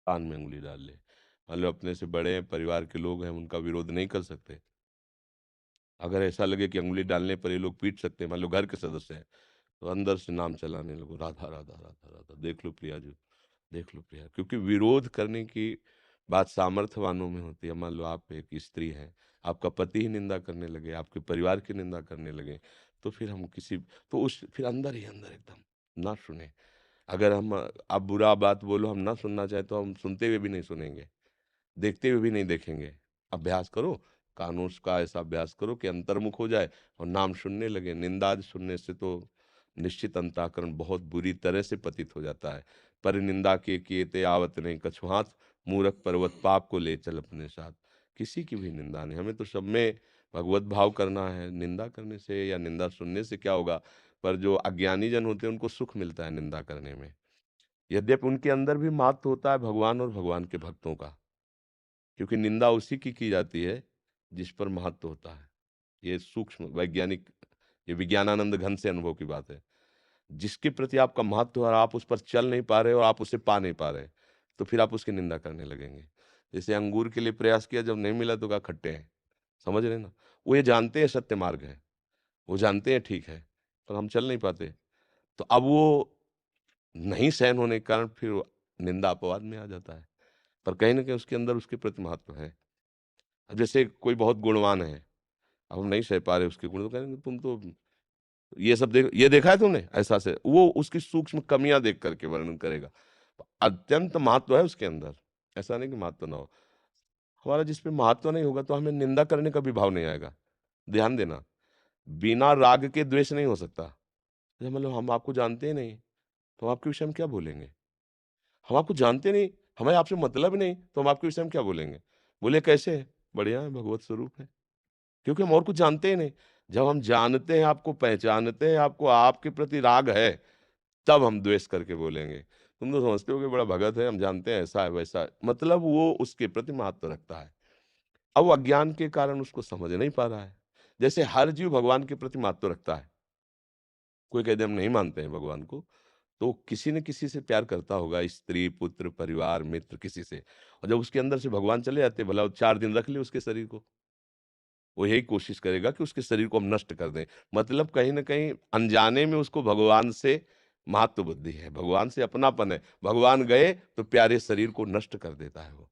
कान में उँगली डाल ले। मान लो अपने से बड़े हैं, परिवार के लोग हैं, उनका विरोध नहीं कर सकते। अगर ऐसा लगे कि उँगली डालने पर ये लोग पीट सकते हैं, मान लो घर के सदस्य हैं, तो अंदर से नाम चलाने लगो, राधा, राधा, राधा, राधा, देख लो प्रिया जी, देख लो प्रिया। क्योंकि विरोध करने की बात सामर्थ्यवानों में होती है। मान लो आप एक स्त्री हैं, आपका पति ही निंदा करने लगे, आपके परिवार की निंदा करने लगे, तो फिर हम किसी तो उस फिर अंदर ही अंदर एकदम ना सुने। अगर हम आप बुरा बात बोलो, हम ना सुनना चाहें तो हम सुनते हुए भी नहीं सुनेंगे, देखते हुए भी नहीं देखेंगे। अभ्यास करो, कानून का ऐसा अभ्यास करो कि अंतर्मुख हो जाए और नाम सुनने लगे। निंदा आदि सुनने से तो निश्चित अंतःकरण बहुत बुरी तरह से पतित हो जाता है। पर निंदा के किए ते आवत नहीं, कछुआत मूरख पर्वत पाप को ले चल अपने साथ। किसी की भी निंदा नहीं, हमें तो सब में भगवत भाव करना है। निंदा करने से या निंदा सुनने से क्या होगा, पर जो अज्ञानी जन होते हैं उनको सुख मिलता है निंदा करने में। यद्यपि उनके अंदर भी महत्व होता है भगवान और भगवान के भक्तों का, क्योंकि निंदा उसी की जाती है जिस पर महत्व होता है। ये सूक्ष्म वैज्ञानिक, ये विज्ञानानंद घन से अनुभव की बात है। जिसके प्रति आपका महत्व है और आप उस पर चल नहीं पा रहे हो और आप उसे पा नहीं पा रहे, तो फिर आप उसकी निंदा करने लगेंगे। जैसे अंगूर के लिए प्रयास किया, जब नहीं मिला तो कहा खट्टे हैं, समझ रहे हैं ना? वो ये जानते हैं सत्य मार्ग है, वो जानते हैं ठीक है, पर हम चल नहीं पाते। तो अब वो नहीं सहन होने के कारण फिर वो निंदा अपवाद में आ जाता है। पर कहीं न कहीं उसके अंदर उसके प्रति महत्व है। अब जैसे कोई बहुत गुणवान है, अब हम नहीं सह पा रहे उसके गुण, तो कहेंगे तुम तो ये सब ये देखा है तुमने? ऐसा से वो उसकी सूक्ष्म कमियाँ देख कर के वर्णन करेगा। अत्यंत महत्व है उसके अंदर, ऐसा नहीं कि महत्व ना हो। हमारा जिस पे महत्व नहीं होगा तो हमें निंदा करने का भी भाव नहीं आएगा। ध्यान देना, बिना राग के द्वेष नहीं हो सकता। जैसे मतलब हम आपको जानते ही नहीं, तो हम आपके विषय में क्या बोलेंगे? हम आपको जानते नहीं, हमें आपसे मतलब ही नहीं, तो हम आपके विषय में क्या बोलेंगे? बोले कैसे हैं? बढ़िया है, भगवत स्वरूप है। क्योंकि हम और कुछ जानते ही नहीं। जब हम जानते हैं आपको, पहचानते हैं आपको, आपके प्रति राग है, तब हम द्वेष करके बोलेंगे। तुम तो समझते हो कि बड़ा भगत है, हम जानते हैं ऐसा है, वैसा है। मतलब वो उसके प्रति महत्व रखता है। अब वो अज्ञान के कारण उसको समझ नहीं पा रहा है। जैसे हर जीव भगवान के प्रति महत्व रखता है। कोई कह दे हम नहीं मानते हैं भगवान को, तो किसी न किसी से प्यार करता होगा, स्त्री, पुत्र, परिवार, मित्र, किसी से। और जब उसके अंदर से भगवान चले जाते हैं, भला वो 4 दिन रख ले उसके शरीर को। वो यही कोशिश करेगा कि उसके शरीर को हम नष्ट कर दें। मतलब कहीं न कहीं अनजाने में उसको भगवान से महत्व बुद्धि है, भगवान से अपनापन है। भगवान गए तो प्यारे शरीर को नष्ट कर देता है वो।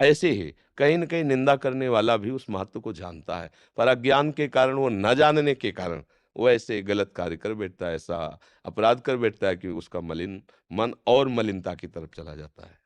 ऐसे ही कहीं न कहीं निंदा करने वाला भी उस महत्व को जानता है, पर अज्ञान के कारण, वो न जानने के कारण वो ऐसे गलत कार्य कर बैठता है, ऐसा अपराध कर बैठता है कि उसका मलिन मन और मलिनता की तरफ चला जाता है।